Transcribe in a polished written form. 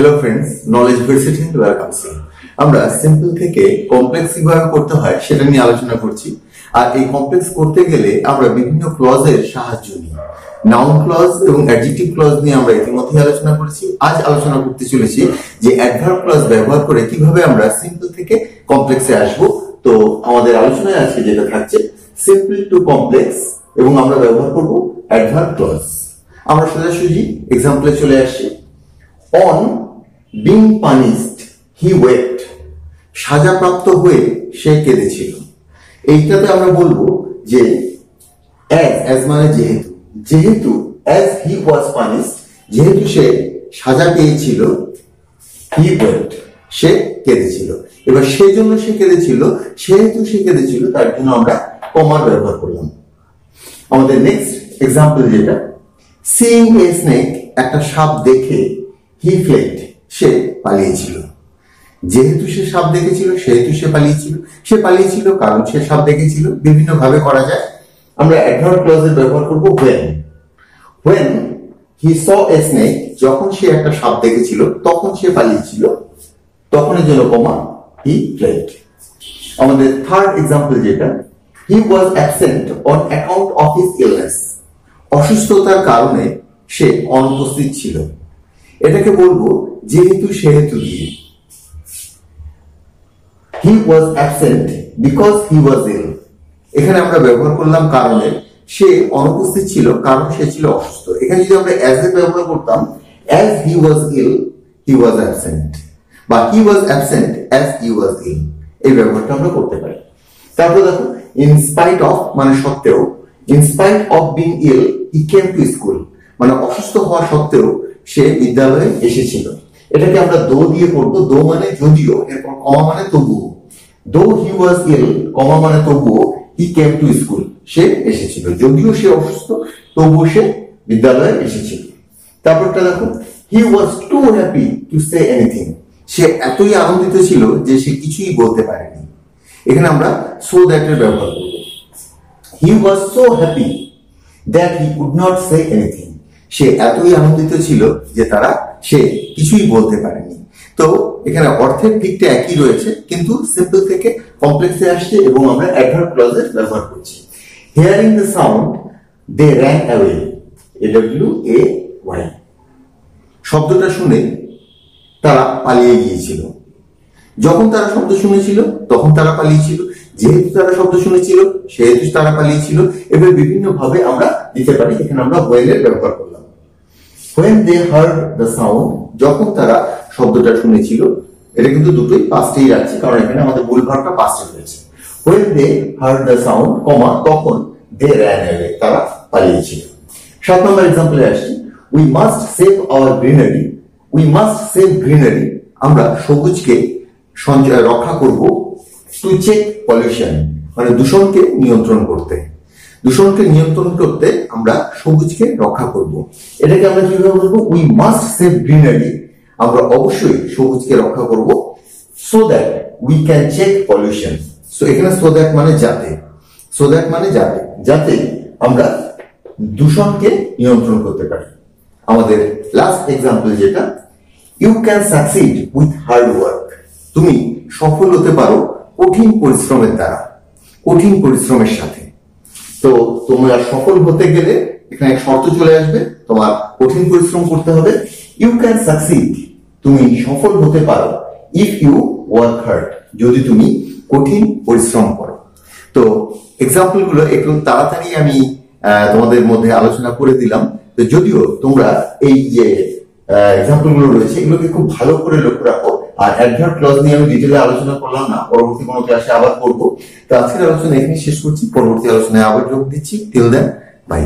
Hello friends, knowledge varsity welcome সি। আমরা simple থেকে কমপ্লেক্স কিভাবে করতে হয় সেটা নিয়ে আলোচনা করছি। আর এই কমপ্লেক্স করতে গেলে আমরা বিভিন্ন ক্লজের সাহায্য নিই। নাউন ক্লজ এবং অ্যাডজেক্টিভ ক্লজ নিয়ে আমরা ইতিমধ্যে আলোচনা করেছি। আজ আলোচনা করতে চলেছি যে অ্যাডভার্ব ক্লজ ব্যবহার করে কিভাবে আমরা সিম্পল থেকে কমপ্লেক্সে আসব। তো আমাদের আলোচনায় আজকে যেটা থাকছে সিম্পল টু কমপ্লেক্স, এবং আমরা ব্যবহার করব অ্যাডভার্ব ক্লজ। আমরা সোজাসুজি এক্সাম্পলে চলে আসছি। On being punished, he wept. সাজাপ্রাপ্ত হয়ে সে কেঁদেছিল। এইটাতে আমরা বলবো যে as মানে যেহেতু as he was punished, যেহেতু সে সাজা পেয়েছিল, he wept, সে কেঁদেছিল। এবার সেজন্য সে কেঁদেছিল, সেহেতু সে কেঁদেছিল, তার জন্য আমরা কমার ব্যবহার করলাম। আমাদের নেক্সট এক্সাম্পল যেটা, seeing a snake, একটা সাপ দেখে he fled, সে পালিয়েছিল। যেহেতু সে সাপ দেখেছিল সেহেতু সে পালিয়েছিল কারণ সে সাপ দেখেছিল। বিভিন্ন ভাবে করা যায়। আমরা অ্যাডভার্ব ক্লজের ব্যবহার করব when he saw a snake, যখন সে একটা সাপ দেখেছিল তখন সে পালিয়েছিল, তখনের জন্য কমা he fled। আমাদের থার্ড এক্সাম্পল যেটা, he was absent on account of his illness, অসুস্থতার কারণে সে অনুপস্থিত ছিল। এটাকে বলবো যেহেতু সেহেতু দিয়ে। he was absent because he was ill, এখানে আমরা ব্যবহার করলাম কারণে। সে অনুপস্থিত ছিল কারণ সে ছিল অসুস্থ। এখানে যদি আমরা as এর ব্যবহার করতাম, as he was ill he was absent, বা he was absent as he was ill, এই ব্যবহারটা আমরা করতে পারি। তারপর দেখো in spite of মানে সত্ত্বেও, in spite of being ill he came to school, মানে অসুস্থ হওয়া সত্ত্বেও সে বিদ্যালয়ে এসেছিল। এটাকে আমরা দো দিয়ে পড়বো। দো মানে যদিও, এরপর কমা মানে তবুও। দো হি ওয়াজ ইল, কমা মানে তবুও, হি কেম টু স্কুল, সে এসেছিল। যদিও সে অসুস্থ তবুও সে বিদ্যালয়ে এসেছিল। তারপরটা দেখো, he was too happy to say anything, সে এতই আনন্দিত ছিল যে সে কিছুই বলতে পারেনি। এখানে আমরা সো দ্যাট এর ব্যবহার করব। He was so happy that he could not say anything, সে এতই আনন্দিত ছিল যে সে কিছুই বলতে পারেনি। তো এখানে অর্থের দিকটা একই রয়েছে, কিন্তু সিম্পল থেকে কমপ্লেক্সে আসছে এবং আমরা অ্যাডভার্ব ক্লজের ব্যবহার করছি। Hearing the sound they ran away, AWAY, শব্দটা শুনে তারা পালিয়ে গিয়েছিল। যখন তারা শব্দ শুনেছিল তখন তারা পালিয়েছিল, যেহেতু তারা শব্দ শুনেছিল সেহেতু তারা পালিয়েছিল। এবার বিভিন্ন ভাবে আমরা দিতে পারি। এখানে আমরা when এর ব্যবহার করলাম। when they heard the sound, যখন তারা শব্দটা শুনেছিল, এটা কিন্তু দুটোই পাস্টেই রাখছি কারণ এখানে আমাদের মূল ভার্বটা পাস্টে রয়েছে। when they heard the sound, তখন they ran away, তারা পালিয়েছিল। 7 নম্বর এক্সাম্পলে আসছি। we must save our greenery, we must save greenery, আমরা সবুজকে রক্ষা করব। to check pollution, মানে দূষণকে নিয়ন্ত্রণ করতে। দূষণকে নিয়ন্ত্রণ করতে আমরা সবুজকে রক্ষা করব। এটাকে আমরা কিভাবে বলবো? we must save greenery, আমরা অবশ্যই সবুজকে রক্ষা করব so that we can check pollution। So এখানে so that মানে যাতে আমরা দূষণকে নিয়ন্ত্রণ করতে পারি। আমাদের লাস্ট এক্সাম্পল যেটা, you can succeed with hard work, তুমি সফল হতে পারো কঠিন পরিশ্রমের দ্বারা, কঠিন পরিশ্রমের সাথে। তো তোমরা সফল হতে গেলে এখানে এক শর্ত চলে আসবে, তোমার কঠিন পরিশ্রম করতে হবে। ইউ ক্যান সাকসিড, তুমি সফল হতে পারো, ইফ ইউ ওয়ার্ক হার্ড, যদি তুমি কঠিন পরিশ্রম করো। তো এক্সাম্পল গুলো একটু তাড়াতাড়ি আমি তোমাদের মধ্যে আলোচনা করে দিলাম। তো যদিও তোমরা এই যে এক্সাম্পল গুলো রয়েছে এগুলোকে খুব ভালো করে লক্ষ্য রাখো। আর অ্যাডভার্ব ক্লজ নিয়ে আমি ডিটেইলে আলোচনা করলাম না, পরবর্তী কোনো ক্লাসে আবার করবো। তো আজকের আলোচনা এখানে শেষ করছি, পরবর্তী আলোচনায় আবার যোগ দিচ্ছি। Till then, by.